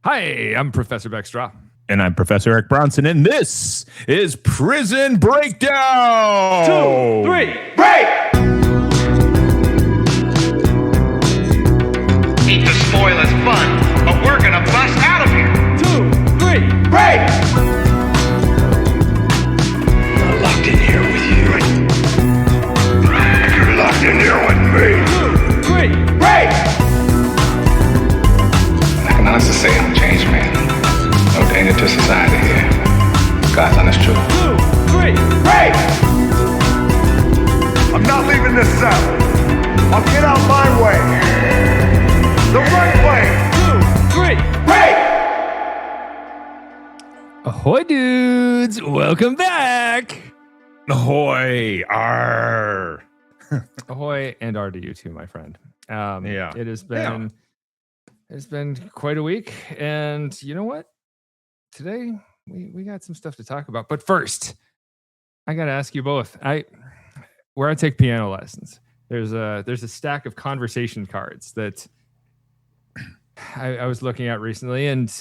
Hi, I'm Professor Beck Strah. And I'm Professor Eric Bronson, and this is Prison Breakdown! 2, 3, break! Eat the spoilers fun, but we're gonna bust out of here. 2, 3, break! I'm locked in here with you. You're locked in here with me. 2, 3, break! I can honestly say I'm a changed man. No danger to society here. God's honest truth. 2, 3, break! I'm not leaving this cell. I'll get out my way. The right way. 2, 3, break! Ahoy, dudes! Welcome back! Ahoy! Arr! Ahoy and R to you too, my friend. Yeah. It's been quite a week, and you know what? Today we got some stuff to talk about. But first, I got to ask you both. Where I take piano lessons, there's a stack of conversation cards that I was looking at recently, and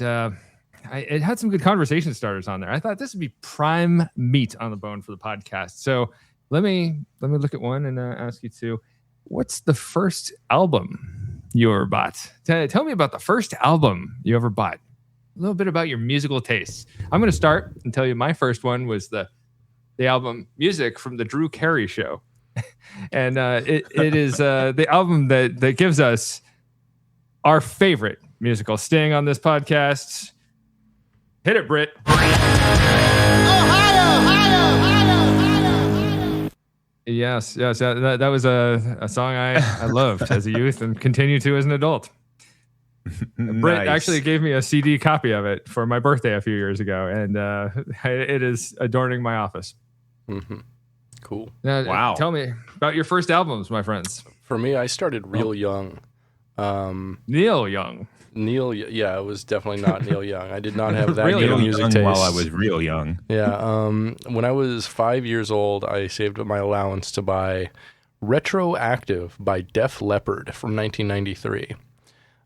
it had some good conversation starters on there. I thought this would be prime meat on the bone for the podcast. So let me look at one and ask you two, what's the first album you ever bought? Tell me about the first album you ever bought. A little bit about your musical tastes. I'm going to start and tell you my first one was the album Music from the Drew Carey Show. And it is the album that gives us our favorite musical sting on this podcast. Hit it, Britt. Yes. That was a song I loved as a youth and continue to as an adult. Britt actually gave me a CD copy of it for my birthday a few years ago, and it is adorning my office. Mm-hmm. Cool. Now, Wow. Tell me about your first albums, my friends. For me, I started real young. Neil Young. Yeah, it was definitely not Neil Young. I did not have that Really good of young music taste. While I was real young. Yeah, when I was 5 years old, I saved up my allowance to buy Retroactive by Def Leppard from 1993.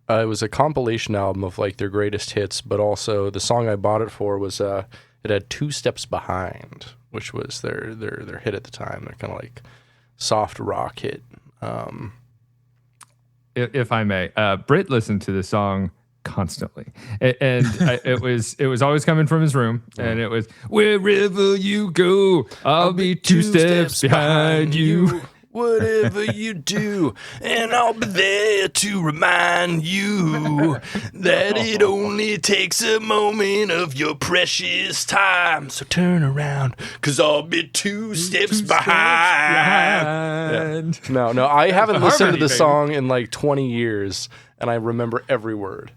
It was a compilation album of like their greatest hits, but also the song I bought it for was it had Two Steps Behind, which was their hit at the time. They're kind of like soft rock hit. If I may, Britt listened to the song constantly, and it was always coming from his room, and it was wherever you go, I'll be two steps behind you. Whatever you do, and I'll be there to remind you that it only takes a moment of your precious time. So turn around, 'cause I'll be two steps behind. Yeah. No, I haven't listened to the song in like 20 years, and I remember every word.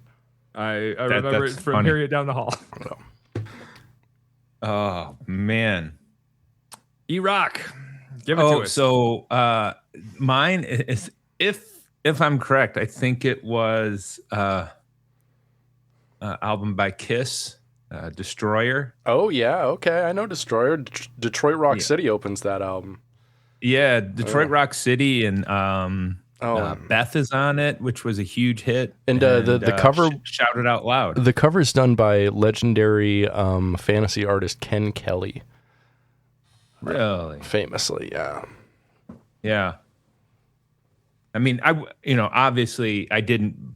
I remember it from funny. hearing it down the hall. Oh, man. E-Rock. Give it to us. So mine is, if I'm correct, I think it was album by Kiss, Destroyer. Oh, yeah, okay. I know Destroyer. Detroit Rock City opens that album. Yeah, Detroit Rock City, and Beth is on it, which was a huge hit. And the cover... Shout it out loud. The cover's done by legendary fantasy artist Ken Kelly. Really? Famously, yeah. Yeah. I mean, obviously I didn't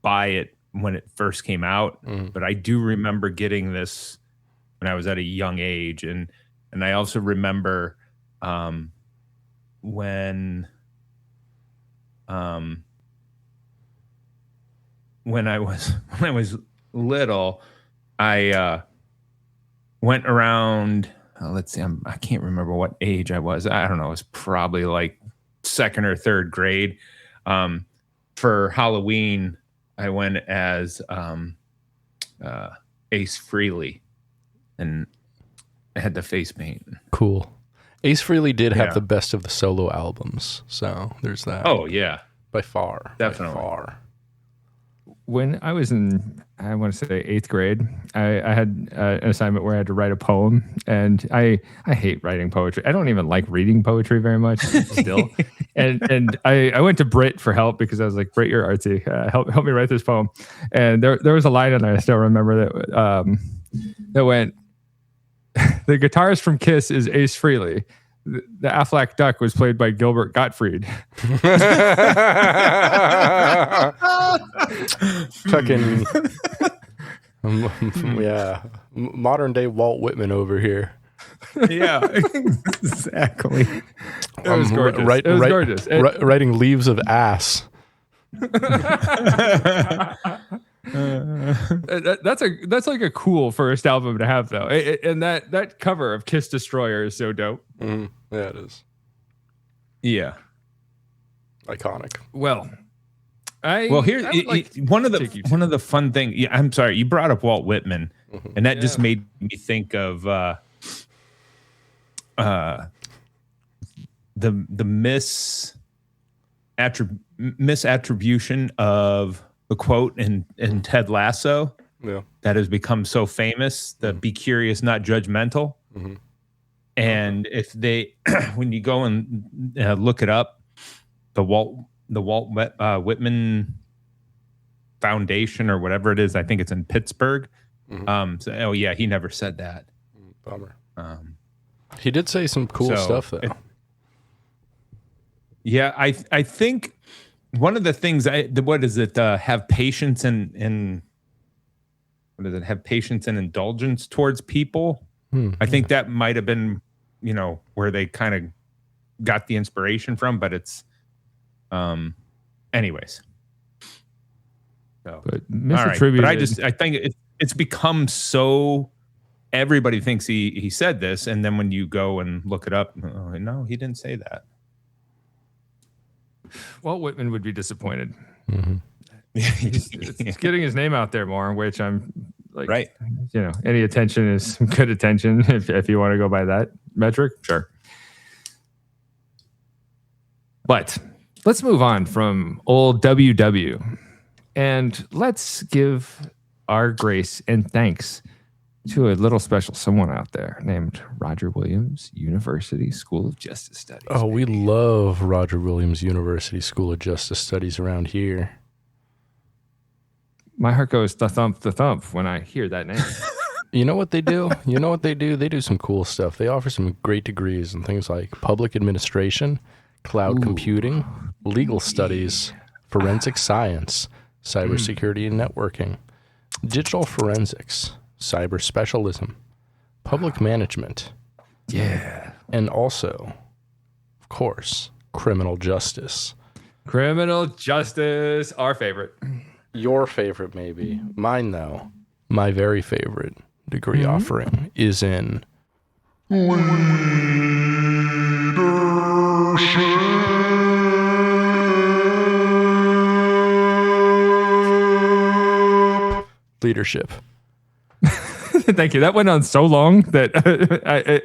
buy it when it first came out, but I do remember getting this when I was at a young age. And I also remember when I was little, I went around. Let's see, I can't remember what age I was. I don't know. It was probably like second or third grade. For Halloween, I went as Ace Frehley, and I had the face paint. Cool. Ace Frehley did have the best of the solo albums, so there's that. Oh, yeah. By far. Definitely. By far. when I was in, I want to say 8th grade, I had an assignment where I had to write a poem, and I hate writing poetry. I don't even like reading poetry very much still. and I went to Britt for help because I was like, Britt, you're artsy. Help me write this poem. And there was a line in there I still remember that went, the guitarist from Kiss is Ace Frehley. The Aflac Duck was played by Gilbert Gottfried. Fucking yeah, modern day Walt Whitman over here. Yeah, exactly. It was gorgeous. It was gorgeous. Writing Leaves of Ass. That's like a cool first album to have though, and that cover of Kiss Destroyer is so dope. Mm-hmm. Yeah, it is Yeah, iconic. Well, here one of the fun things. Yeah, I'm sorry, you brought up Walt Whitman, and that just made me think of the misattribution of the quote in Ted Lasso that has become so famous, the be curious, not judgmental. Mm-hmm. And if they, when you go and look it up, the Walt Whitman Foundation or whatever it is, I think it's in Pittsburgh. Mm-hmm. He never said that. Bummer. He did say some cool stuff though. I think one of the things have patience and what is it? Have patience and indulgence towards people. I think that might have been, where they kind of got the inspiration from, but it's, anyways. So, but misattributed. All right. But I think it's become so. Everybody thinks he said this, and then when you go and look it up, no, he didn't say that. Walt Whitman would be disappointed. Mm-hmm. It's getting his name out there more, which I'm like, right. Any attention is good attention. If you want to go by that metric, sure. But let's move on from old WW, and let's give our grace and thanks to a little special someone out there named Roger Williams University School of Justice Studies. Oh, we love Roger Williams University School of Justice Studies around here. My heart goes the thump when I hear that name. You know what they do? They do some cool stuff. They offer some great degrees in things like public administration, cloud computing, legal studies, forensic science, cybersecurity and networking, digital forensics, cyber specialism, public management. Yeah. And also, of course, criminal justice. Criminal justice, our favorite. Your favorite, maybe. Mine, though, my very favorite degree offering is in leadership. Thank you. That went on so long that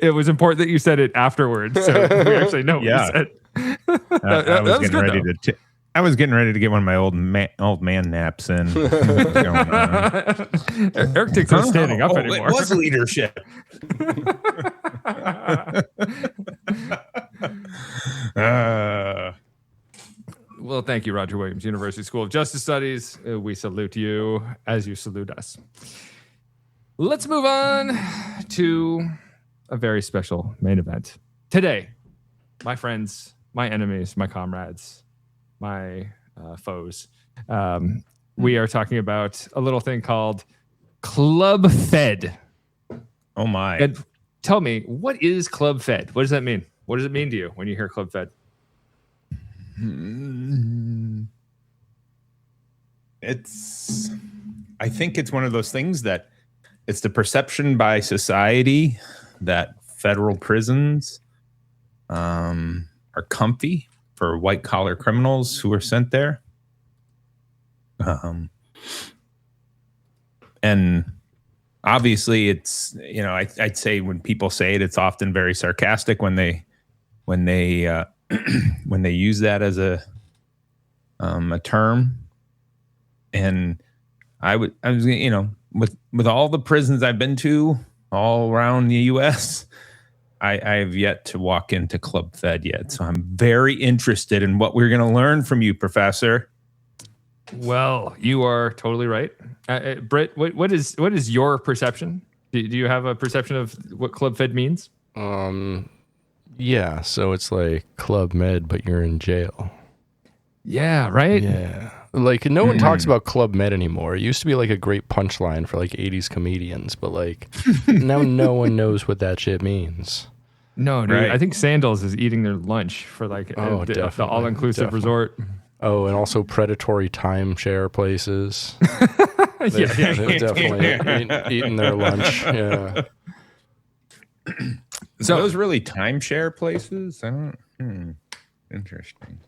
it was important that you said it afterwards, so we actually know what you said. I was getting ready to get one of my old man naps in. Eric takes no standing up anymore. It was leadership. Well, thank you, Roger Williams University School of Justice Studies. We salute you as you salute us. Let's move on to a very special main event. Today, my friends, my enemies, my comrades, my foes, we are talking about a little thing called Club Fed. Oh, my. And tell me, what is Club Fed? What does that mean? What does it mean to you when you hear Club Fed? I think it's one of those things that it's the perception by society that federal prisons are comfy for white collar criminals who are sent there. And obviously it's, I'd say when people say it, it's often very sarcastic when they when they use that as a term. And I was, with all the prisons I've been to all around the U.S., I have yet to walk into Club Fed yet. So I'm very interested in what we're going to learn from you, Professor. Well, you are totally right. Britt, what is your perception? Do you have a perception of what Club Fed means? Yeah, so it's like Club Med, but you're in jail. Yeah, right? Yeah. Like, no one talks about Club Med anymore. It used to be like a great punchline for like 80s comedians, but like now no one knows what that shit means. No, dude. Right. I think Sandals is eating their lunch for like the all-inclusive resort. Oh, and also predatory timeshare places. Yeah. They're definitely eating their lunch. Yeah. So are those really timeshare places? I don't. Interesting.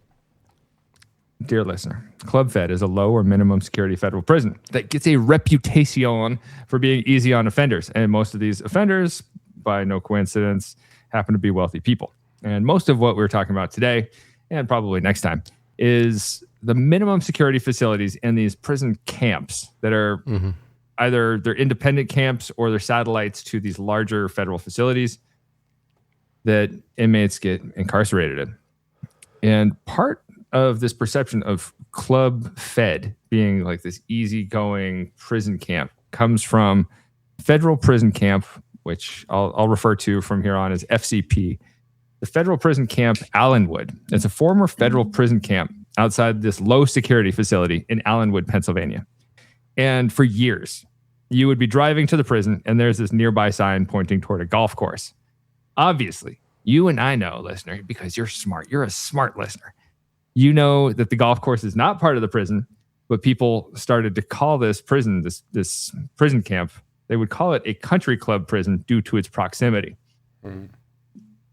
Dear listener, Club Fed is a low or minimum security federal prison that gets a reputation for being easy on offenders. And most of these offenders, by no coincidence, happen to be wealthy people. And most of what we're talking about today, and probably next time, is the minimum security facilities in these prison camps that are either they're independent camps or they're satellites to these larger federal facilities that inmates get incarcerated in. And part of this perception of Club Fed being like this easygoing prison camp comes from federal prison camp, which I'll refer to from here on as FCP. The federal prison camp Allenwood. It's a former federal prison camp outside this low security facility in Allenwood, Pennsylvania. And for years, you would be driving to the prison and there's this nearby sign pointing toward a golf course. Obviously, you and I know, listener, because you're smart. You're a smart listener. You know that the golf course is not part of the prison, but people started to call this prison, this prison camp, they would call it a country club prison due to its proximity.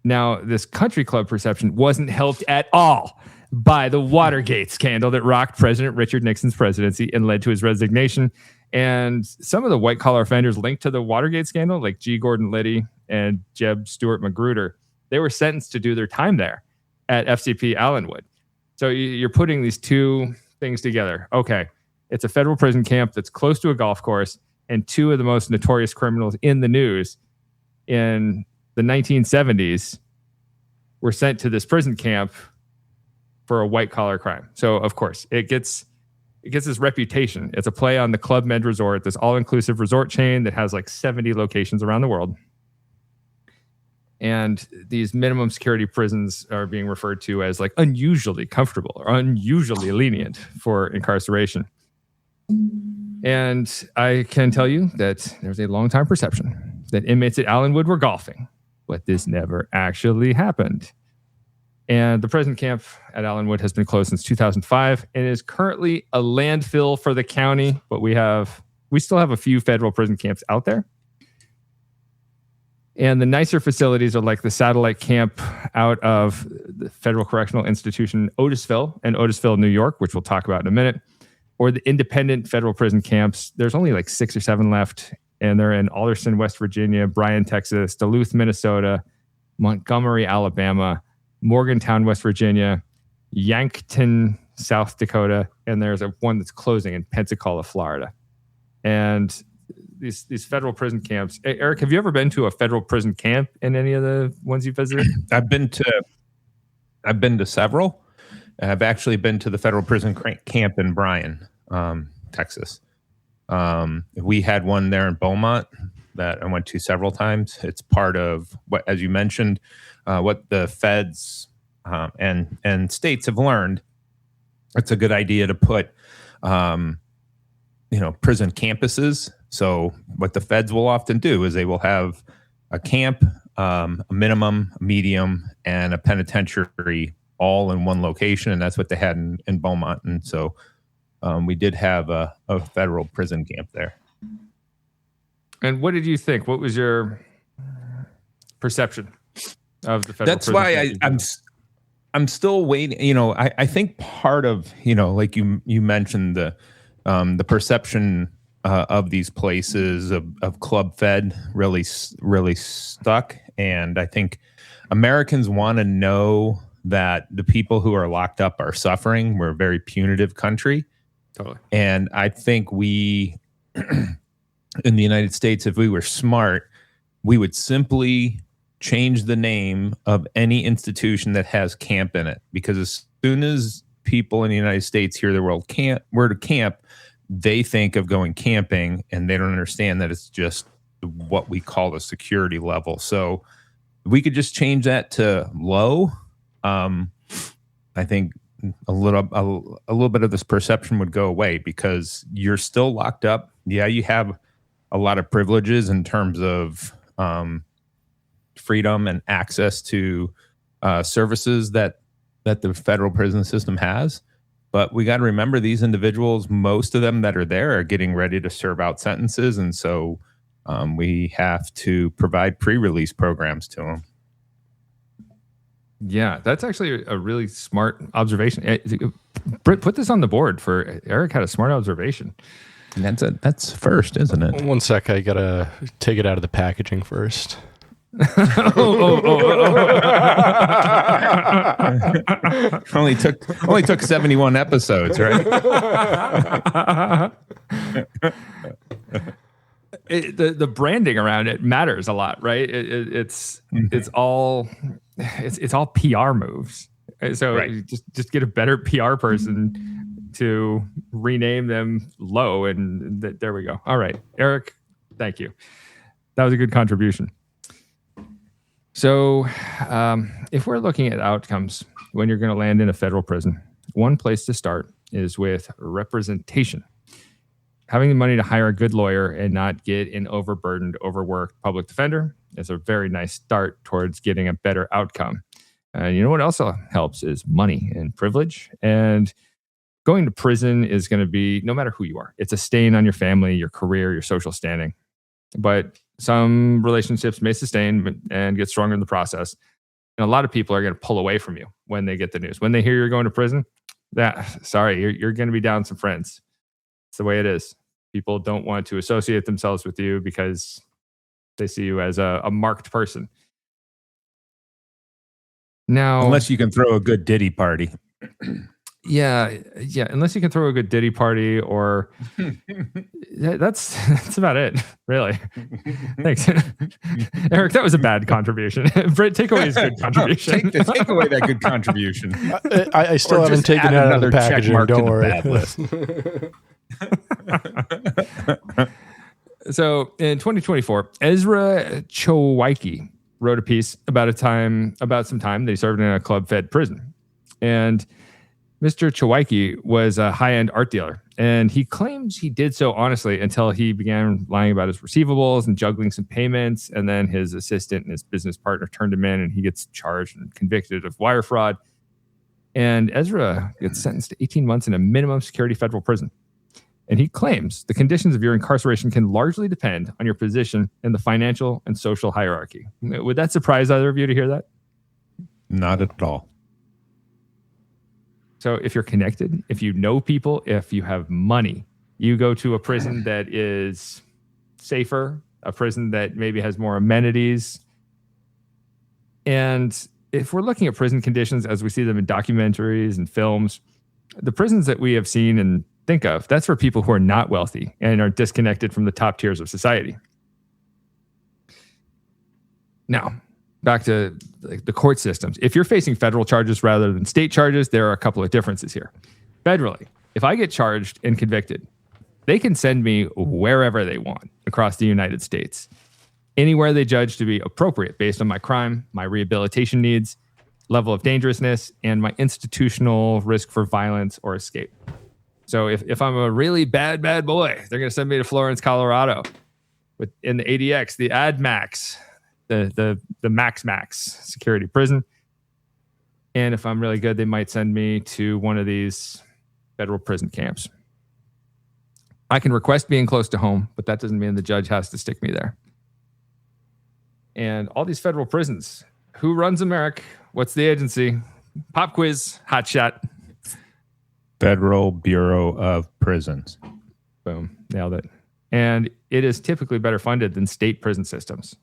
Now, this country club perception wasn't helped at all by the Watergate scandal that rocked President Richard Nixon's presidency and led to his resignation. And some of the white-collar offenders linked to the Watergate scandal, like G. Gordon Liddy and Jeb Stuart Magruder, they were sentenced to do their time there at FCP Allenwood. So you're putting these two things together. Okay, it's a federal prison camp that's close to a golf course, and two of the most notorious criminals in the news in the 1970s were sent to this prison camp for a white-collar crime. So, of course, it gets this reputation. It's a play on the Club Med Resort, this all-inclusive resort chain that has like 70 locations around the world. And these minimum security prisons are being referred to as like unusually comfortable or unusually lenient for incarceration. And I can tell you that there's a long-time perception that inmates at Allenwood were golfing, but this never actually happened. And the prison camp at Allenwood has been closed since 2005 and is currently a landfill for the county, but we still have a few federal prison camps out there. And the nicer facilities are like the satellite camp out of the Federal Correctional Institution, Otisville, and Otisville, New York, which we'll talk about in a minute, or the independent federal prison camps. There's only like 6 or 7 left, and they're in Alderson, West Virginia, Bryan, Texas, Duluth, Minnesota, Montgomery, Alabama, Morgantown, West Virginia, Yankton, South Dakota, and there's one that's closing in Pensacola, Florida. And these federal prison camps. Hey, Eric, have you ever been to a federal prison camp in any of the ones you visited? I've been to several. I've actually been to the federal prison camp in Bryan, Texas. We had one there in Beaumont that I went to several times. It's part of what, as you mentioned, what the feds and states have learned. It's a good idea to put, prison campuses. So what the feds will often do is they will have a camp, a minimum, a medium, and a penitentiary all in one location. And that's what they had in Beaumont. And so we did have a federal prison camp there. And what did you think? What was your perception of the federal That's prison why camp? I'm still waiting. I think part of, like you mentioned, the perception of these places of Club Fed really stuck. And I think Americans want to know that the people who are locked up are suffering. We're a very punitive country. Totally. And I think we, in the United States, if we were smart, we would simply change the name of any institution that has camp in it. Because as soon as people in the United States hear the word camp, they think of going camping, and they don't understand that it's just what we call the security level. So we could just change that to low. I think a little bit of this perception would go away, because you're still locked up. Yeah, you have a lot of privileges in terms of freedom and access to services that the federal prison system has. But we got to remember, these individuals, most of them that are there, are getting ready to serve out sentences. And so we have to provide pre-release programs to them. Yeah, that's actually a really smart observation. Britt, put this on the board. For Eric had a smart observation. And that's first, isn't it? 1 sec, I gotta take it out of the packaging first. only took 71 episodes, right? The branding around it matters a lot, right? It's all PR moves. So Right. just get a better PR person to rename them low, and there we go. All right, Eric, thank you. That was a good contribution. So if we're looking at outcomes when you're going to land in a federal prison, one place to start is with representation. Having the money to hire a good lawyer and not get an overburdened, overworked public defender is a very nice start towards getting a better outcome. And you know what also helps is money and privilege. And going to prison is going to be, no matter who you are, it's a stain on your family, your career, your social standing. But some relationships may sustain and get stronger in the process. And a lot of people are going to pull away from you when they get the news. When they hear you're going to prison, you're going to be down some friends. It's the way it is. People don't want to associate themselves with you because they see you as a marked person. Now, Unless you can throw a good ditty party. Yeah. Unless you can throw a good ditty party, or that's about it, really. Thanks, Eric. That was a bad contribution. Britt, take away his good contribution. take away that good contribution. I still haven't taken it out of the packaging. Don't worry. Bad list. So in 2024, Ezra Chowaiki wrote a piece about some time that he served in a club-fed prison, and Mr. Chowaiki was a high-end art dealer, and he claims he did so honestly until he began lying about his receivables and juggling some payments, and then his assistant and his business partner turned him in, and he gets charged and convicted of wire fraud. And Ezra gets sentenced to 18 months in a minimum security federal prison. And he claims the conditions of your incarceration can largely depend on your position in the financial and social hierarchy. Would that surprise either of you to hear that? Not at all. So if you're connected, if you know people, if you have money, you go to a prison that is safer, a prison that maybe has more amenities. And if we're looking at prison conditions as we see them in documentaries and films, the prisons that we have seen and think of, that's for people who are not wealthy and are disconnected from the top tiers of society. Now, back to the court systems. If you're facing federal charges rather than state charges, there are a couple of differences here. Federally, if I get charged and convicted, they can send me wherever they want across the United States, anywhere they judge to be appropriate based on my crime, my rehabilitation needs, level of dangerousness, and my institutional risk for violence or escape. So if I'm a really bad boy, they're going to send me to Florence, Colorado, in the ADX, the AdMax, the max security prison. And if I'm really good, they might send me to one of these federal prison camps. I can request being close to home, but that doesn't mean the judge has to stick me there. And all these federal prisons, who runs them, Eric? What's the agency? Pop quiz, hot shot. Federal Bureau of Prisons. Boom, nailed it. And it is typically better funded than state prison systems.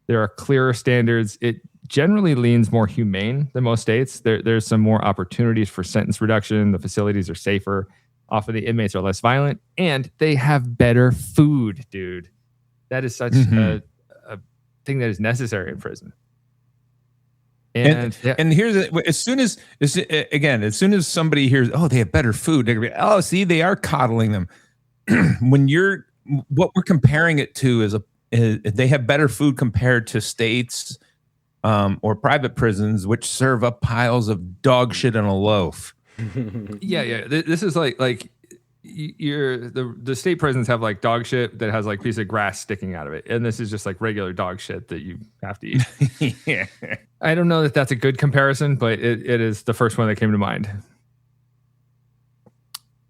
There are clearer standards. It generally leans more humane than most states. There's some more opportunities for sentence reduction. The facilities are safer. off of the inmates are less violent, and they have better food, dude. That is such a thing that is necessary in prison. And here's as soon as somebody hears, oh, they have better food, they're gonna be, oh, see, they are coddling them. What we're comparing it to is they have better food compared to states or private prisons, which serve up piles of dog shit in a loaf. Yeah. This is like the state prisons have like dog shit that has like a piece of grass sticking out of it, and this is just like regular dog shit that you have to eat. Yeah. I don't know that that's a good comparison, but it is the first one that came to mind.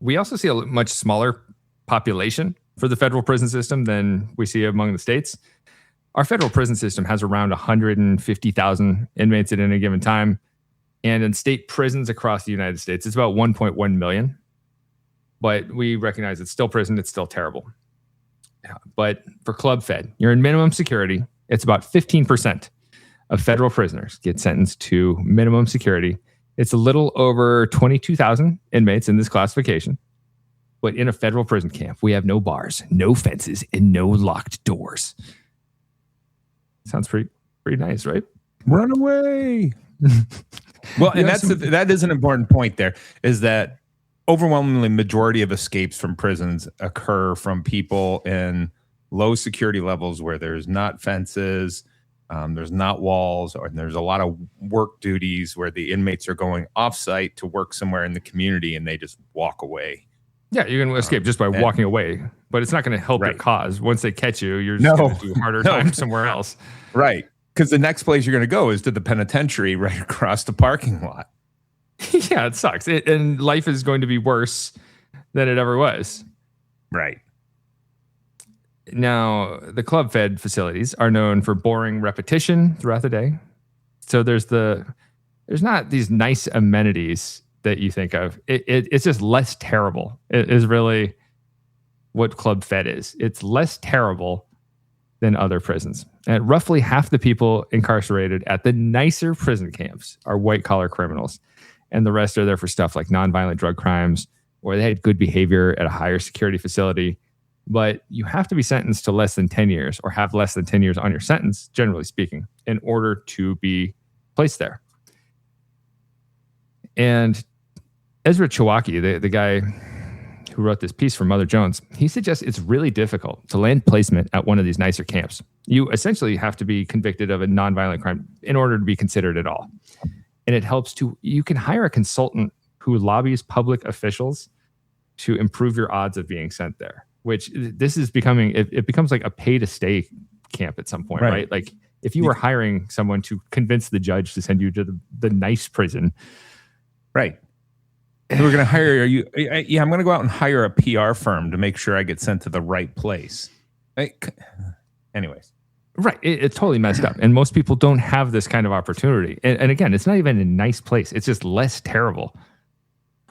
We also see a much smaller population for the federal prison system than we see among the states. Our federal prison system has around 150,000 inmates at any given time. And in state prisons across the United States, it's about 1.1 million. But we recognize it's still prison. It's still terrible. But for club fed, you're in minimum security. It's about 15% of federal prisoners get sentenced to minimum security. It's a little over 22,000 inmates in this classification. But in a federal prison camp, we have no bars, no fences, and no locked doors. Sounds pretty nice, right? Run away. Well, and that is an important point there, is that overwhelmingly majority of escapes from prisons occur from people in low security levels where there's not fences, there's not walls, or there's a lot of work duties where the inmates are going off-site to work somewhere in the community and they just walk away. Yeah, you're going to escape just by walking away, but it's not going to help your cause. Once they catch you, you're just going to do harder time somewhere else. Right, because the next place you're going to go is to the penitentiary right across the parking lot. Yeah, it sucks. And life is going to be worse than it ever was. Right. Now, the club fed facilities are known for boring repetition throughout the day. So there's not these nice amenities that you think of. It's just less terrible. It is really what club fed is. It's less terrible than other prisons. And roughly half the people incarcerated at the nicer prison camps are white collar criminals. And the rest are there for stuff like nonviolent drug crimes, or they had good behavior at a higher security facility. But you have to be sentenced to less than 10 years or have less than 10 years on your sentence, generally speaking, in order to be placed there. And Ezra Chowaki, the guy who wrote this piece for Mother Jones, he suggests it's really difficult to land placement at one of these nicer camps. You essentially have to be convicted of a nonviolent crime in order to be considered at all. And it helps you can hire a consultant who lobbies public officials to improve your odds of being sent there, which this is becoming, it becomes like a pay to stay camp at some point, right? Like if you were hiring someone to convince the judge to send you to the nice prison. Right. We're going to hire you. Yeah, I'm going to go out and hire a PR firm to make sure I get sent to the right place. Anyways. Right. It's totally messed up. And most people don't have this kind of opportunity. And again, it's not even a nice place. It's just less terrible.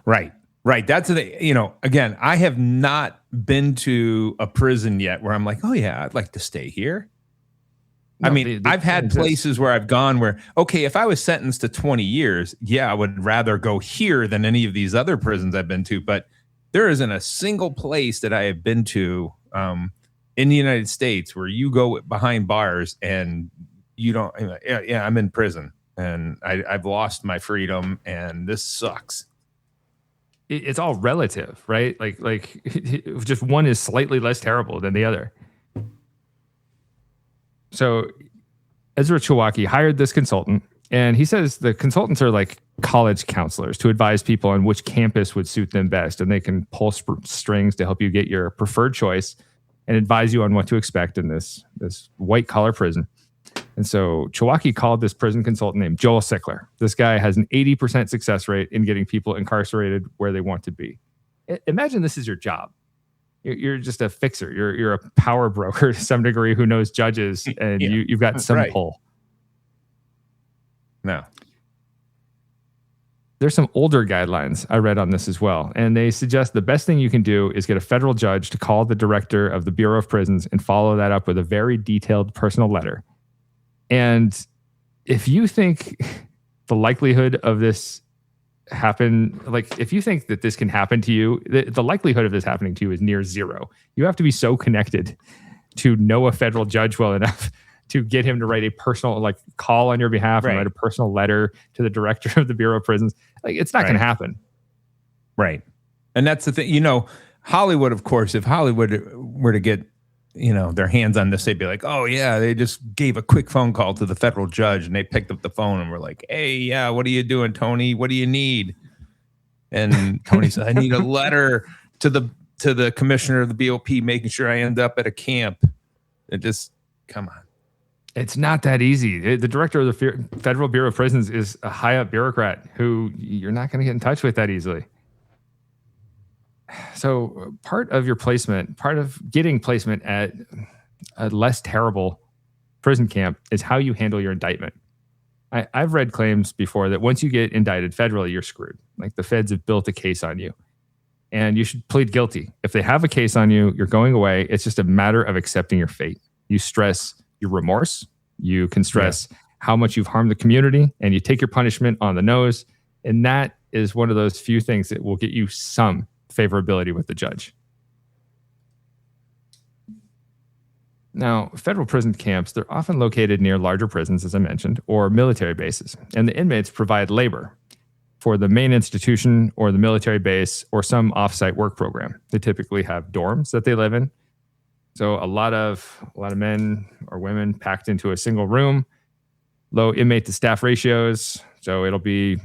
Right. That's again, I have not been to a prison yet where I'm like, oh yeah, I'd like to stay here. No, I've had places where I've gone where, okay, if I was sentenced to 20 years, yeah, I would rather go here than any of these other prisons I've been to. But there isn't a single place that I have been to in the United States where you go behind bars and you don't, yeah, I'm in prison and I've lost my freedom and this sucks. It's all relative, right? Like just one is slightly less terrible than the other. So Ezra Chowaki hired this consultant, and he says the consultants are like college counselors to advise people on which campus would suit them best, and they can pull strings to help you get your preferred choice and advise you on what to expect in this white collar prison. And so Chowaki called this prison consultant named Joel Sickler. This guy has an 80% success rate in getting people incarcerated where they want to be. Imagine this is your job. You're just a fixer. You're a power broker to some degree who knows judges, and you've got some pull. No. There's some older guidelines I read on this as well, and they suggest the best thing you can do is get a federal judge to call the director of the Bureau of Prisons and follow that up with a very detailed personal letter. And if you think the likelihood of this happen, like if you think that this can happen to you, the likelihood of this happening to you is near zero. You have to be so connected to know a federal judge well enough to get him to write a personal, like, call on your behalf and write a personal letter to the director of the Bureau of Prisons. Like, it's not going to happen. Right. And that's the thing, you know, Hollywood, of course, if Hollywood were to get, you know, their hands on this, they'd be like, oh yeah, they just gave a quick phone call to the federal judge and they picked up the phone and were like, hey, yeah, what are you doing, Tony? What do you need? And Tony said, I need a letter to the commissioner of the BOP, making sure I end up at a camp. It just, come on. It's not that easy. The director of the Federal Bureau of Prisons is a high up bureaucrat who you're not going to get in touch with that easily. So part of your placement, part of getting placement at a less terrible prison camp is how you handle your indictment. I've read claims before that once you get indicted federally, you're screwed. Like the feds have built a case on you and you should plead guilty. If they have a case on you, you're going away. It's just a matter of accepting your fate. You stress your remorse. You can stress how much you've harmed the community, and you take your punishment on the nose. And that is one of those few things that will get you some favorability with the judge. Now, federal prison camps, they're often located near larger prisons, as I mentioned, or military bases. And the inmates provide labor for the main institution or the military base or some offsite work program. They typically have dorms that they live in. So a lot of men or women packed into a single room, low inmate to staff ratios. So it'll be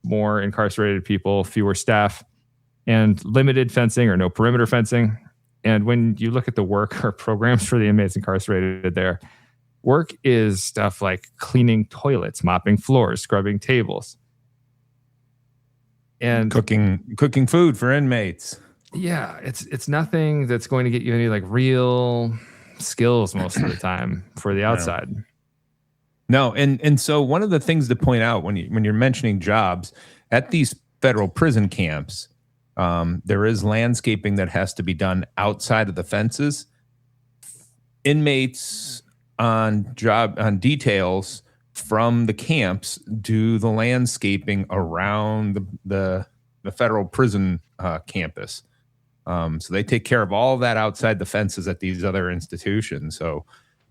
more incarcerated people, fewer staff, and limited fencing or no perimeter fencing. And when you look at the work or programs for the inmates incarcerated there, work is stuff like cleaning toilets, mopping floors, scrubbing tables, and cooking food for inmates. Yeah, it's nothing that's going to get you any like real skills most of the time for the outside. No, and so one of the things to point out when you're mentioning jobs at these federal prison camps, there is landscaping that has to be done outside of the fences. Inmates on details from the camps do the landscaping around the federal prison campus. So they take care of all that outside the fences at these other institutions. So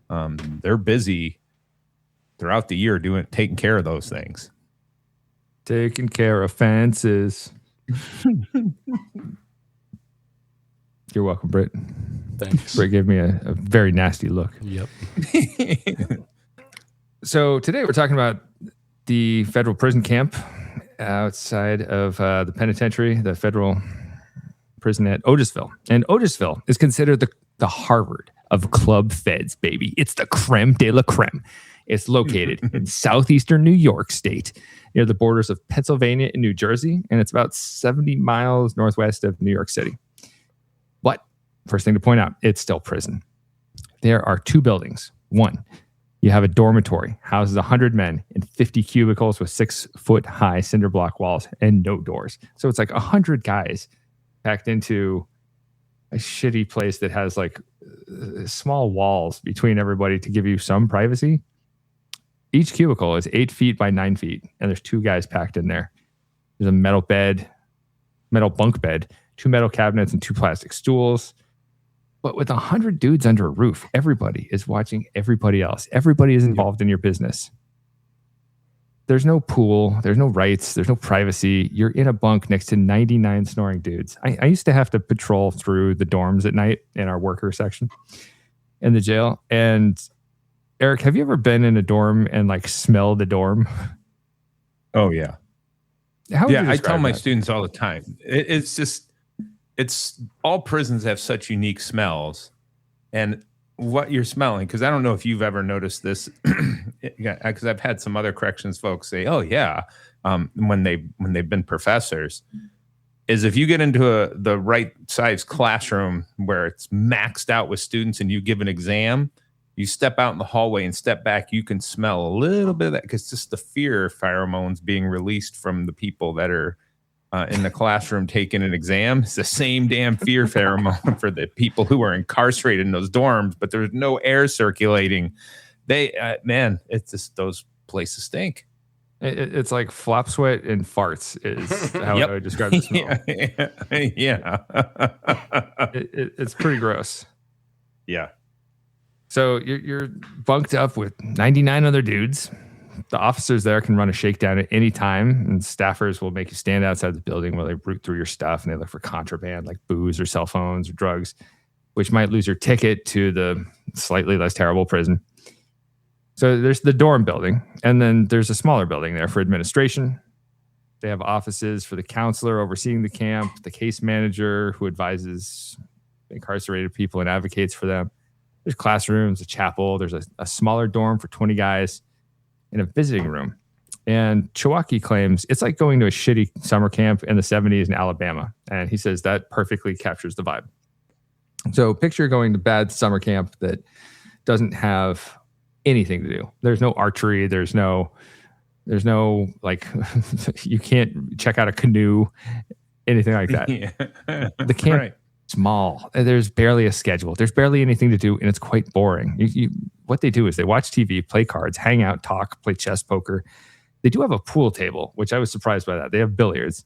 they're busy throughout the year taking care of those things. Taking care of fences. You're welcome, Britt. Thanks. Britt gave me a very nasty look. Yep. So today we're talking about the federal prison camp outside of the penitentiary, the federal prison at Otisville. And Otisville is considered the Harvard of club feds, baby. It's the creme de la creme. It's located in southeastern New York State, near the borders of Pennsylvania and New Jersey, and it's about 70 miles northwest of New York City. But first thing to point out, it's still prison. There are two buildings. One, you have a dormitory, houses 100 men in 50 cubicles with 6-foot-high cinder block walls and no doors. So it's like 100 guys packed into a shitty place that has like small walls between everybody to give you some privacy. Each cubicle is 8 feet by 9 feet, and there's two guys packed in there. There's a metal bunk bed, 2 metal cabinets, and 2 plastic stools. But with 100 dudes under a roof, everybody is watching everybody else. Everybody is involved in your business. There's no pool. There's no rights. There's no privacy. You're in a bunk next to 99 snoring dudes. I used to have to patrol through the dorms at night in our worker section in the jail. And Eric, have you ever been in a dorm and like smelled the dorm? Oh, yeah. I tell my students all the time. It's all prisons have such unique smells. And what you're smelling, because I don't know if you've ever noticed this, because I've had some other corrections folks say, oh yeah, when they've been professors, is if you get into the right size classroom where it's maxed out with students and you give an exam, you step out in the hallway and step back, you can smell a little bit of that, because just the fear pheromones being released from the people that are in the classroom taking an exam. It's the same damn fear pheromone for the people who are incarcerated in those dorms, but there's no air circulating. It's just, those places stink. It's like flop sweat and farts is how I would describe the smell. Yeah. It's pretty gross. Yeah. So you're bunked up with 99 other dudes. The officers there can run a shakedown at any time, and staffers will make you stand outside the building while they root through your stuff, and they look for contraband like booze or cell phones or drugs, which might lose your ticket to the slightly less terrible prison. So there's the dorm building, and then there's a smaller building there for administration. They have offices for the counselor overseeing the camp, the case manager who advises incarcerated people and advocates for them. There's classrooms, a chapel. There's a smaller dorm for 20 guys and a visiting room. And Chewocki claims it's like going to a shitty summer camp in the 70s in Alabama. And he says that perfectly captures the vibe. So picture going to bad summer camp that doesn't have anything to do. There's no archery. There's no like you can't check out a canoe, anything like that. Yeah. The camp is small. There's barely a schedule. There's barely anything to do, and it's quite boring. What they do is they watch TV, play cards, hang out, talk, play chess, poker. They do have a pool table, which I was surprised by that. They have billiards.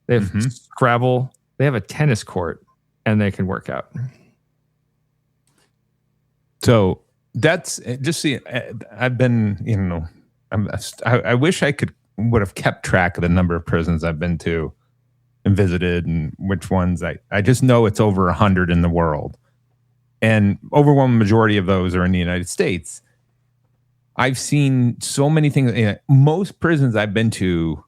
They have Scrabble. They have a tennis court, and they can work out. So that's just see. I've been, I wish I would have kept track of the number of prisons I've been to and visited, and which ones I just know it's over 100 in the world, and overwhelming majority of those are in the United States. I've seen so many things. Most prisons I've been to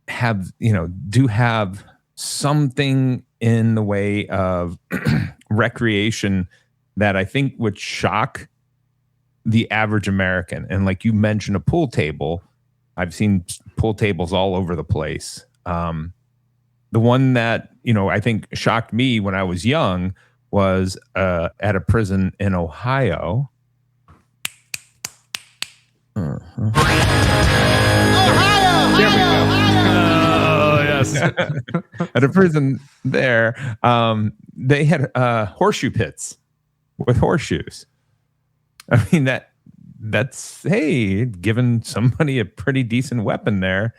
have something in the way of recreation that I think would shock the average American. And like you mentioned, a pool table. I've seen pool tables all over the place. The one that, I think shocked me when I was young was at a prison in Ohio. Ohio! There we go. Oh, yes. At a prison there, they had horseshoe pits with horseshoes. I mean, that's giving somebody a pretty decent weapon there.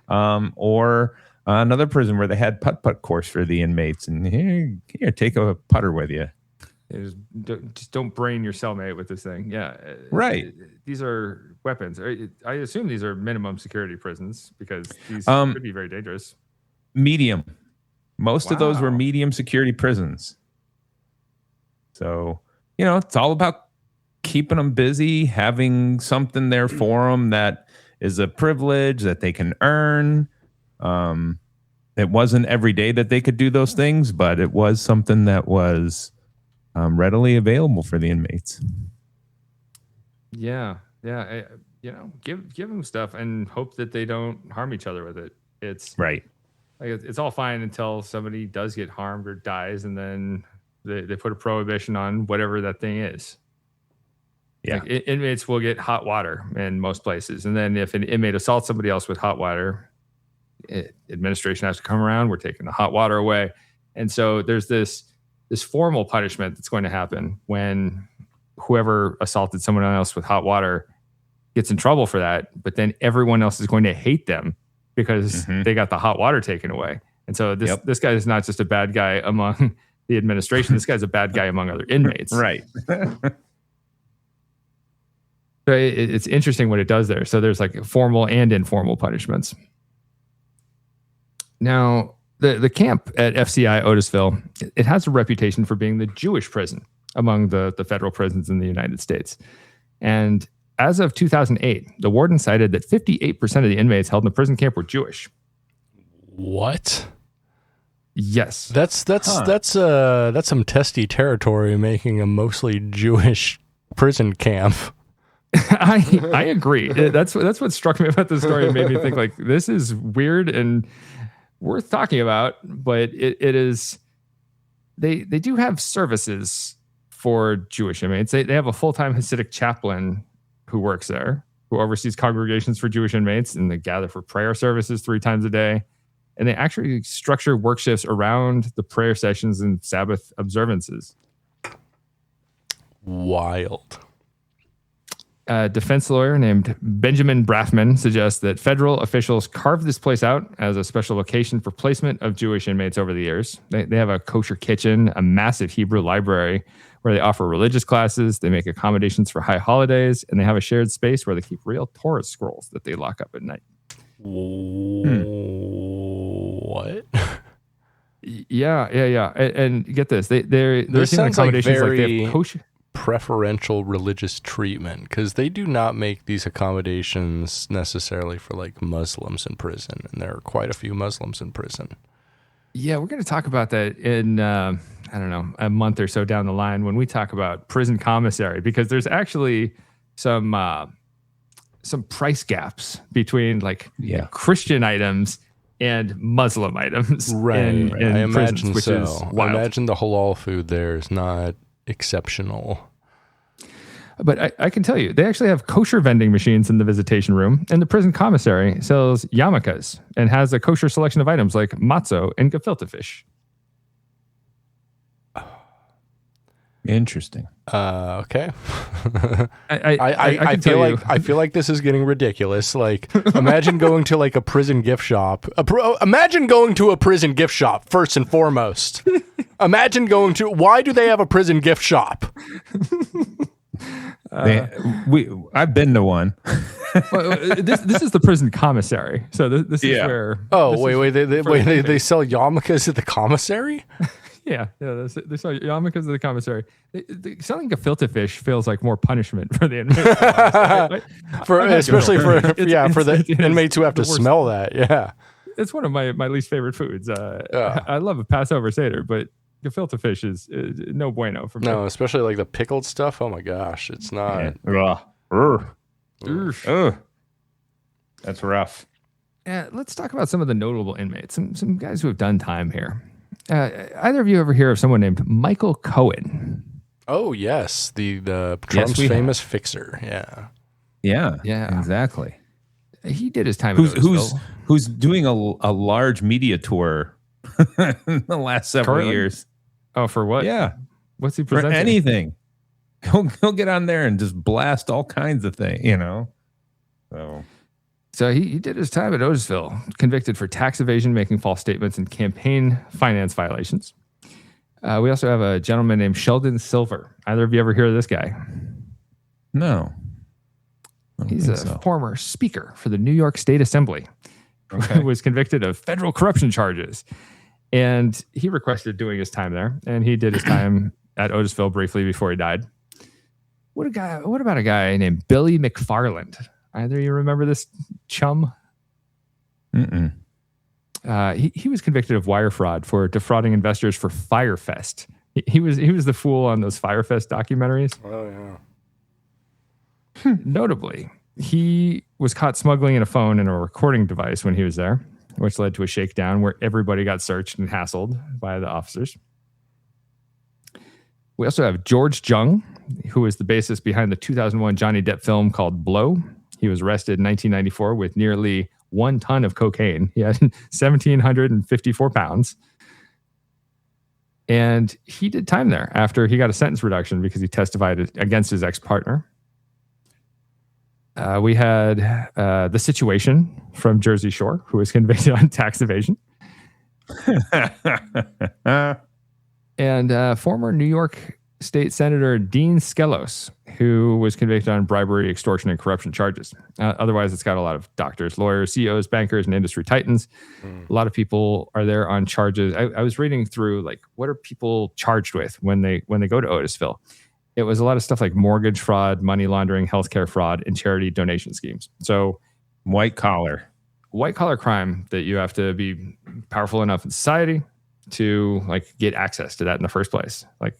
Or another prison where they had putt-putt course for the inmates, and here, take a putter with you. Just don't brain your cellmate with this thing. Yeah. Right. These are weapons. I assume these are minimum security prisons because these could be very dangerous. Medium. Most of those were medium security prisons. So, it's all about keeping them busy, having something there for them that is a privilege that they can earn. It wasn't every day that they could do those things, but it was something that was readily available for the inmates. Yeah. Give them stuff and hope that they don't harm each other with it. It's right. Like it's all fine until somebody does get harmed or dies, and then they put a prohibition on whatever that thing is. Yeah. Like inmates will get hot water in most places, and then if an inmate assaults somebody else with hot water, administration has to come around. We're taking the hot water away, and so there's this formal punishment that's going to happen when whoever assaulted someone else with hot water gets in trouble for that, but then everyone else is going to hate them because they got the hot water taken away. And so this guy is not just a bad guy among the administration. This guy's a bad guy among other inmates. Right. So it's interesting what it does there. So there's like formal and informal punishments. Now, the camp at FCI Otisville, it has a reputation for being the Jewish prison among the federal prisons in the United States. And as of 2008, the warden cited that 58% of the inmates held in the prison camp were Jewish. What? Yes. That's some testy territory, making a mostly Jewish prison camp. I agree. That's what struck me about the story and made me think like this is weird and worth talking about, but it is they do have services for Jewish inmates. They have a full-time Hasidic chaplain who works there, who oversees congregations for Jewish inmates, and they gather for prayer services 3 times a day. And they actually structure work shifts around the prayer sessions and Sabbath observances. Wild. A defense lawyer named Benjamin Braffman suggests that federal officials carved this place out as a special location for placement of Jewish inmates over the years. They have a kosher kitchen, a massive Hebrew library where they offer religious classes, they make accommodations for high holidays, and they have a shared space where they keep real Torah scrolls that they lock up at night. What? Yeah. And get this, they're This doing sounds like accommodations like they very have kosher. preferential religious treatment, because they do not make these accommodations necessarily for like Muslims in prison, and there are quite a few Muslims in prison. Yeah, we're going to talk about that in, I don't know, a month or so down the line when we talk about prison commissary, because there's actually some price gaps between like Christian items and Muslim items. Right. In I imagine prisons, which so. is I wild. imagine the halal food there is not exceptional. But I can tell you, they actually have kosher vending machines in the visitation room, and the prison commissary sells yarmulkes and has a kosher selection of items like matzo and gefilte fish. Interesting. Okay. I feel like this is getting ridiculous. Like, imagine going to like a prison gift shop. Imagine going to a prison gift shop first and foremost. Imagine going to. Why do they have a prison gift shop? I've been to one. This is the prison commissary. So this is where. Oh wait! They sell yarmulkes at the commissary. Yeah, they sell yarmulkes at the commissary. Selling gefilte fish feels like more punishment for the inmates, especially for the inmates who have to smell that. Yeah, it's one of my least favorite foods. I love a Passover Seder, but gefilte fish is no bueno for me. No, especially like the pickled stuff. Oh my gosh, it's not. That's rough. Let's talk about some of the notable inmates, some guys who have done time here. Either of you ever hear of someone named Michael Cohen? Oh yes, the Trump's famous fixer. Yeah, exactly. He did his time. Who's doing a large media tour in the last several years? Oh, for what? Yeah, what's he presenting? For anything. He'll get on there and just blast all kinds of things, So he did his time at Otisville, convicted for tax evasion, making false statements, and campaign finance violations. We also have a gentleman named Sheldon Silver. Either of you ever hear of this guy? No. He's a former speaker for the New York State Assembly, who was convicted of federal corruption charges. And he requested doing his time there, and he did his time at Otisville briefly before he died. What about a guy named Billy McFarland? Either of you remember this chum? Mm-mm. He was convicted of wire fraud for defrauding investors for Firefest. He was the fool on those Firefest documentaries. Oh yeah. Notably, he was caught smuggling in a phone and a recording device when he was there, which led to a shakedown where everybody got searched and hassled by the officers. We also have George Jung, who was the basis behind the 2001 Johnny Depp film called Blow. He was arrested in 1994 with nearly 1 ton of cocaine. He had 1,754 pounds. And he did time there after he got a sentence reduction because he testified against his ex-partner. We had The Situation from Jersey Shore, who was convicted on tax evasion. And former New York State Senator Dean Skelos, who was convicted on bribery, extortion, and corruption charges. Otherwise, it's got a lot of doctors, lawyers, CEOs, bankers, and industry titans. A lot of people are there on charges. I was reading through, like, what are people charged with when they go to Otisville? It was a lot of stuff like mortgage fraud, money laundering, healthcare fraud, and charity donation schemes. So white collar crime that you have to be powerful enough in society to like get access to that in the first place. Like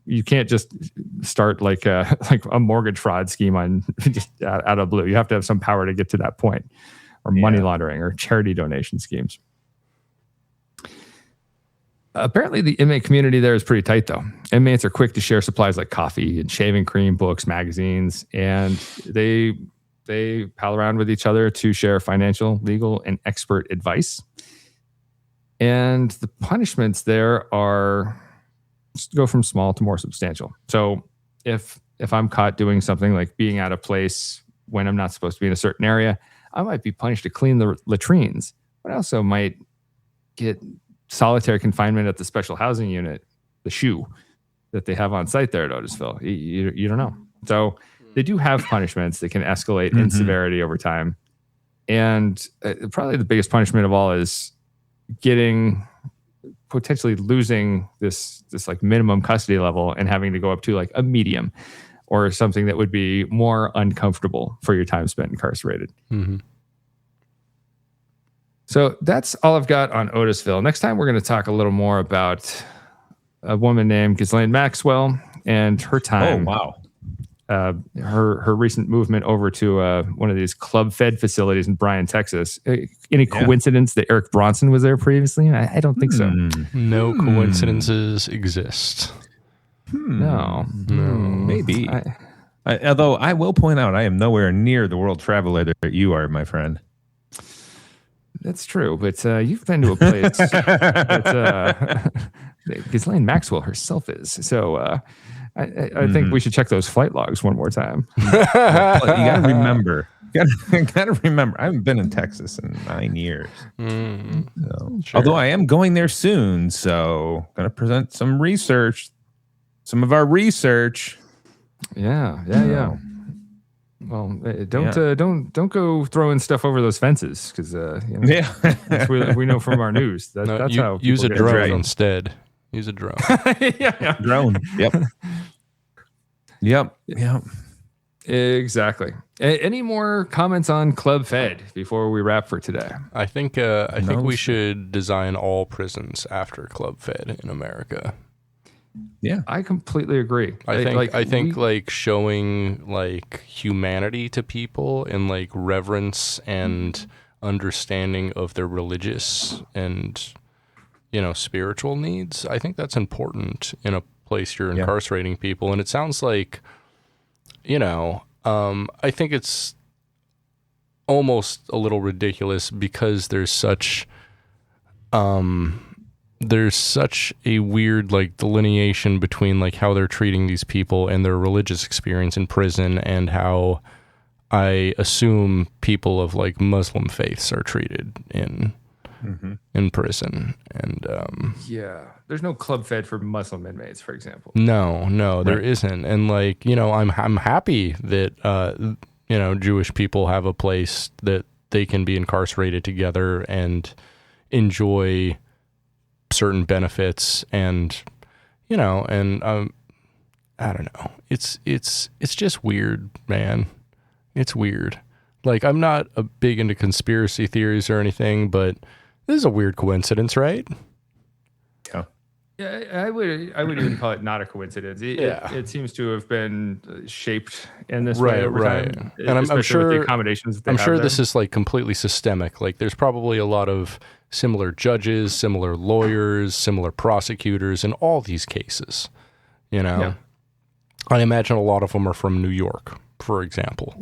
you can't just start like a mortgage fraud scheme on just out of blue. You have to have some power to get to that point, or money laundering or charity donation schemes. Apparently the inmate community there is pretty tight though. Inmates are quick to share supplies like coffee and shaving cream, books, magazines, and they pal around with each other to share financial, legal, and expert advice. And the punishments there go from small to more substantial. So if if I'm caught doing something like being out of place when I'm not supposed to be in a certain area, I might be punished to clean the latrines, but I also might get solitary confinement at the special housing unit, the SHU, that they have on site there at Otisville. You don't know. So they do have punishments that can escalate in severity over time. And probably the biggest punishment of all is potentially losing this like minimum custody level and having to go up to like a medium or something that would be more uncomfortable for your time spent incarcerated. Mm-hmm. So that's all I've got on Otisville. Next time, we're going to talk a little more about a woman named Ghislaine Maxwell and her time. Oh, wow. Her recent movement over to one of these club fed facilities in Bryan, Texas. Any coincidence that Eric Bronson was there previously? I don't think so. No coincidences exist. No. Maybe. Although I will point out, I am nowhere near the world traveler that you are, my friend. That's true, but you've been to a place that Ghislaine Maxwell herself is. So I think we should check those flight logs one more time. You got to remember. You got to remember. I haven't been in Texas in 9 years. So, Sure. Although I am going there soon, so going to present some research, some of our research. Yeah. Well, don't go throwing stuff over those fences because we know from our news that's how use a people get drone dragged. instead. Use a drone. yeah. Drone. Yep. Exactly. Any more comments on Club Fed before we wrap for today? I think we should design all prisons after Club Fed in America. Yeah, I completely agree. I think showing like humanity to people and like reverence and understanding of their religious and spiritual needs. I think that's important in a place you're incarcerating people. And it sounds like, I think it's almost a little ridiculous because there's such a weird like delineation between like how they're treating these people and their religious experience in prison and how I assume people of like Muslim faiths are treated in prison. And there's no Club Fed for Muslim inmates, for example. No, there isn't. And like, I'm happy that Jewish people have a place that they can be incarcerated together and enjoy certain benefits and I don't know. It's just weird, man. It's weird. Like, I'm not a big into conspiracy theories or anything, but this is a weird coincidence, right? Yeah, I would even call it not a coincidence. It seems to have been shaped in this way over time. And I'm sure with the accommodations that they I'm have sure there. this is like completely systemic. Like, there's probably a lot of similar judges, similar lawyers, similar prosecutors in all these cases. I imagine a lot of them are from New York, for example.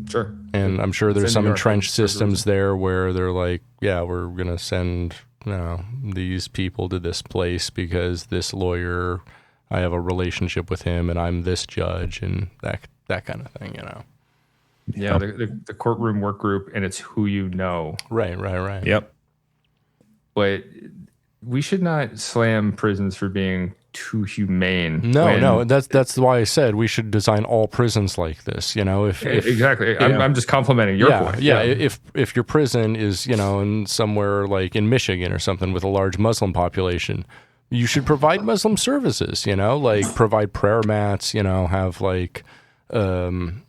Sure. And I'm sure there's It's in some New York, entrenched for sure. systems there where they're like, yeah, we're going to send these people to this place because this lawyer, I have a relationship with him and I'm this judge and that kind of thing, Yeah, the courtroom work group, and it's who you know. Right. Yep. But we should not slam prisons for being too humane. No, that's why I said we should design all prisons like this. If exactly, I'm just complimenting your point. Yeah. If your prison is in somewhere like in Michigan or something with a large Muslim population, you should provide Muslim services. Like provide prayer mats. Have like someone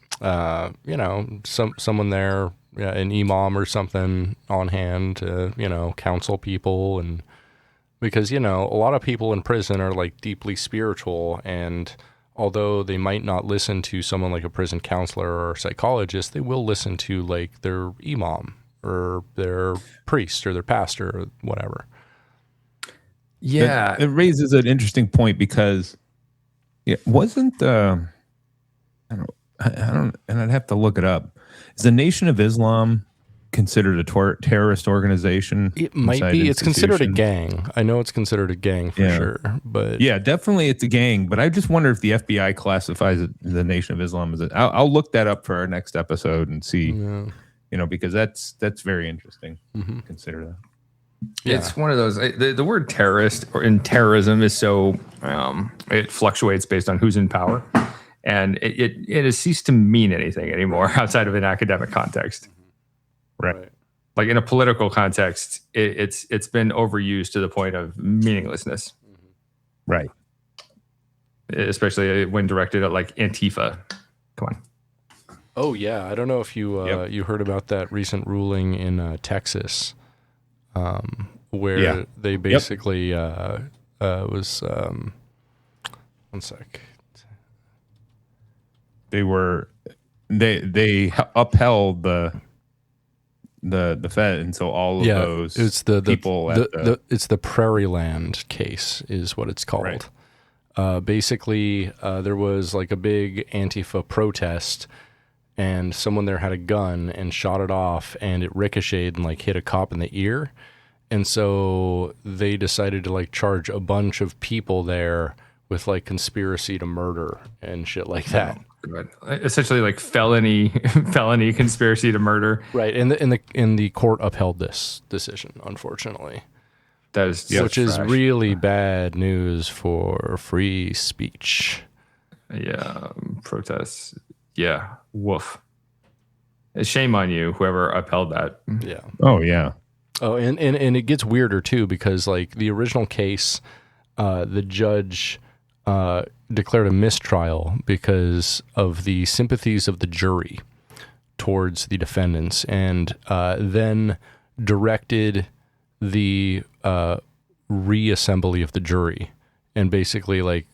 there, an imam or something on hand to counsel people and. Because, a lot of people in prison are like deeply spiritual, and although they might not listen to someone like a prison counselor or psychologist, they will listen to like their imam or their priest or their pastor or whatever. Yeah. It raises an interesting point because it wasn't I don't, and I'd have to look it up. Is the Nation of Islam considered a terrorist organization? It might inside be. It's considered a institutions? gang. I know it's considered a gang for sure. But Yeah, definitely it's a gang. But I just wonder if the FBI classifies it, the Nation of Islam as I'll look that up for our next episode and see. You know, because that's very interesting. Consider that. Yeah. It's one of those. The word terrorist or in terrorism is so it fluctuates based on who's in power, and it has ceased to mean anything anymore outside of an academic context. Right. Like in a political context, it's been overused to the point of meaninglessness. Right. Especially when directed at like Antifa. Come on. Oh yeah, I don't know if you you heard about that recent ruling in Texas, where they basically was one sec. They upheld the Fed, and so all of those it's the people it's the Prairie Land case is what it's called. Right. Basically, there was like a big Antifa protest. And someone there had a gun and shot it off, and it ricocheted and like hit a cop in the ear. And so they decided to like charge a bunch of people there with like conspiracy to murder and shit like that. Good. Essentially, like felony conspiracy to murder. Right. And the court upheld this decision, unfortunately. That is which is really bad news for free speech. Yeah, protests. Yeah, woof. Shame on you, whoever upheld that. Yeah. Oh yeah. Oh, and it gets weirder too because like the original case, the judge declared a mistrial because of the sympathies of the jury towards the defendants, and then directed the reassembly of the jury, and basically like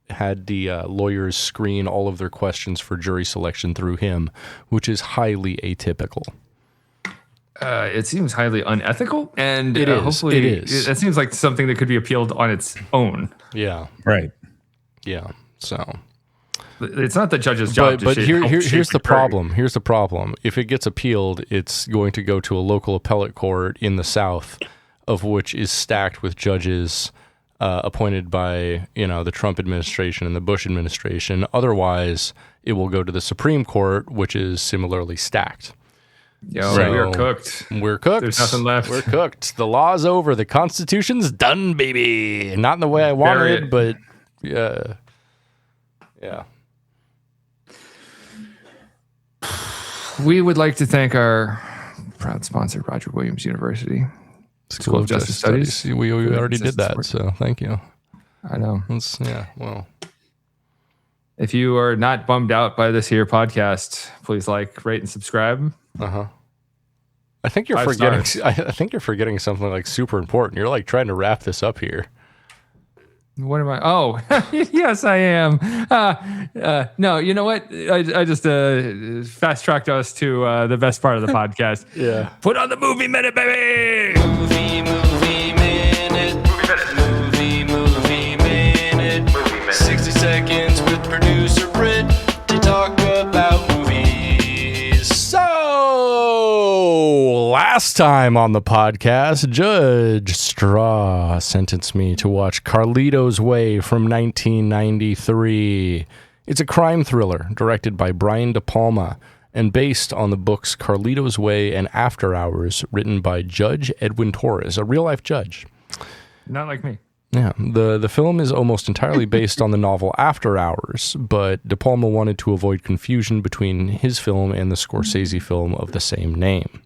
had the lawyers screen all of their questions for jury selection through him, which is highly atypical. It seems highly unethical, and it is. Hopefully, it is. It seems like something that could be appealed on its own. Yeah. Right. Yeah. So it's not the judge's job. But here's the problem. Here's the problem. If it gets appealed, it's going to go to a local appellate court in the South, of which is stacked with judges appointed by the Trump administration and the Bush administration. Otherwise, it will go to the Supreme Court, which is similarly stacked. So we're cooked. We're cooked. There's nothing left. We're cooked. The law's over. The Constitution's done, baby. Not in the way I wanted, but yeah. We would like to thank our proud sponsor, Roger Williams University. School of Justice Studies. We already did that, so thank you. I know. Well. If you are not bummed out by this here podcast, please rate, and subscribe. I think you're forgetting. I think you're forgetting something like super important. You're like trying to wrap this up here. What am I? Oh, yes, I am. No, you know what? I just fast tracked us to the best part of the podcast. Yeah. Put on the movie minute, baby. Movie minute. Movie minute. 60 seconds with producer Britt to talk about movies. So, last time on the podcast, Judge Strah sentenced me to watch Carlito's Way from 1993. It's a crime thriller directed by Brian De Palma and based on the books Carlito's Way and After Hours, written by Judge Edwin Torres, a real-life judge. Not like me. Yeah, the film is almost entirely based on the novel After Hours, but De Palma wanted to avoid confusion between his film and the Scorsese film of the same name.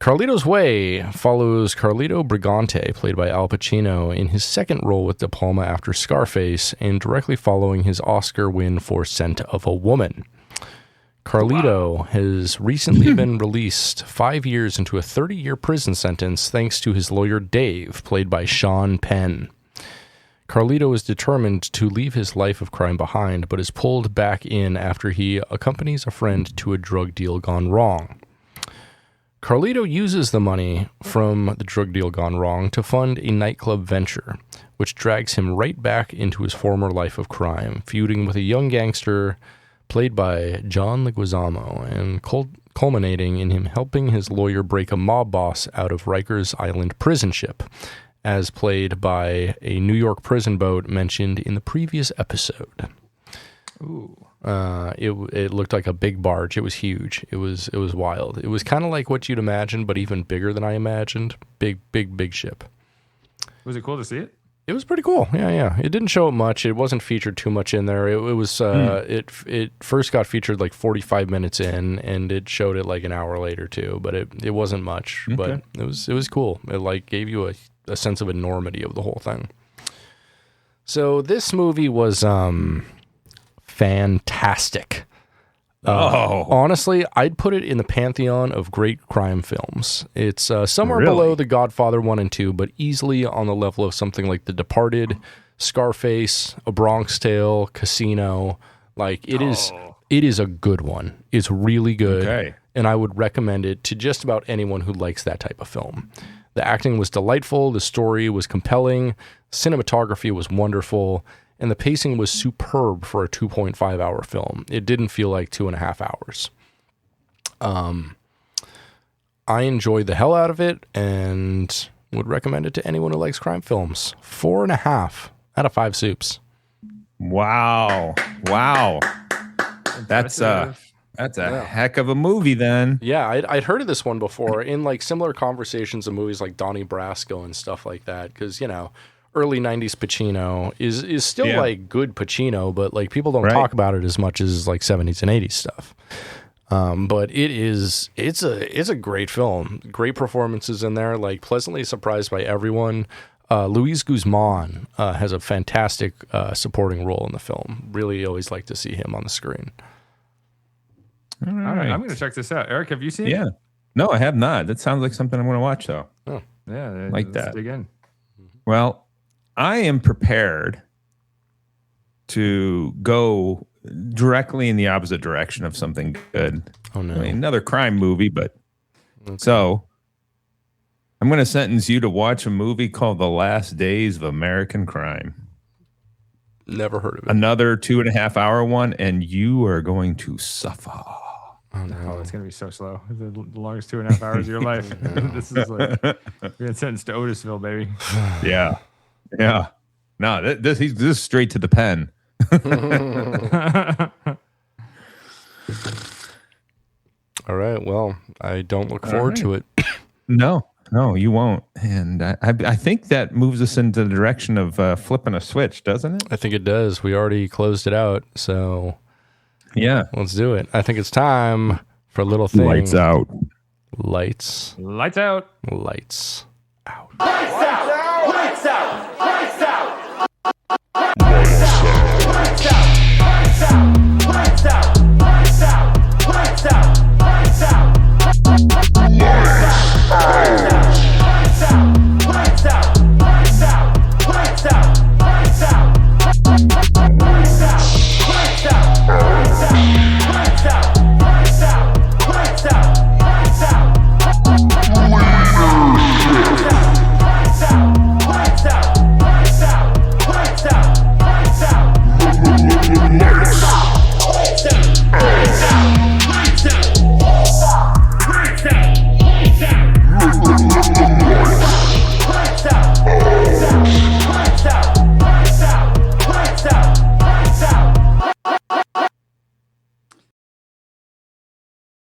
Carlito's Way follows Carlito Brigante, played by Al Pacino, in his second role with De Palma after Scarface, and directly following his Oscar win for Scent of a Woman. Carlito has recently been released 5 years into a 30-year prison sentence thanks to his lawyer Dave, played by Sean Penn. Carlito is determined to leave his life of crime behind, but is pulled back in after he accompanies a friend to a drug deal gone wrong. Carlito uses the money from the drug deal gone wrong to fund a nightclub venture, which drags him right back into his former life of crime, feuding with a young gangster played by John Leguizamo and culminating in him helping his lawyer break a mob boss out of Rikers Island prison ship, as played by a New York prison boat mentioned in the previous episode. Ooh. It looked like a big barge. It was huge. It was wild. It was kind of like what you'd imagine, but even bigger than I imagined. Big ship. Was it cool to see it? It was pretty cool. Yeah. It didn't show it much. It wasn't featured too much in there. It was it first got featured like 45 minutes in, and it showed it like an hour later too. But it wasn't much. Okay. But it was cool. It like gave you a sense of enormity of the whole thing. So this movie was fantastic. Honestly, I'd put it in the pantheon of great crime films. It's somewhere below The Godfather 1 and 2, but easily on the level of something like The Departed, Scarface, A Bronx Tale, Casino. Like, it is a good one. It's really good, Okay. and I would recommend it to just about anyone who likes that type of film. The acting was delightful, the story was compelling, cinematography was wonderful, and the pacing was superb for a 2.5 hour film. It didn't feel like 2.5 hours. I enjoyed the hell out of it and would recommend it to anyone who likes crime films. 4.5 out of 5 soups. Wow. That's a heck of a movie then. Yeah, I'd heard of this one before in like similar conversations of movies like Donnie Brasco and stuff like that. Because, you know, early 90s Pacino is still like good Pacino, but like people don't talk about it as much as like 70s and 80s stuff. But it's a great film. Great performances in there, like pleasantly surprised by everyone. Luis Guzman has a fantastic supporting role in the film. Really always like to see him on the screen. All All right. right, I'm going to check this out. Eric, have you seen it? Yeah. No, I have not. That sounds like something I'm going to watch though. Yeah, Like let's that. dig in. Well, I am prepared to go directly in the opposite direction of something good. Oh no. I mean, another crime movie, but so I'm going to sentence you to watch a movie called The Last Days of American Crime. Never heard of it. Another 2.5 hour one, and you are going to suffer. Oh, it's going to be so slow. The longest 2.5 hours of your life. This is like, you're getting sentenced to Otisville, baby. Yeah. No, this is straight to the pen. All right. Well, I don't look forward to it. No, you won't. And I think that moves us into the direction of flipping a switch, doesn't it? I think it does. We already closed it out, so Yeah. let's do it. I think it's time for a little thing. Lights out. Lights. Lights out. Lights out. Lights out! Lights out!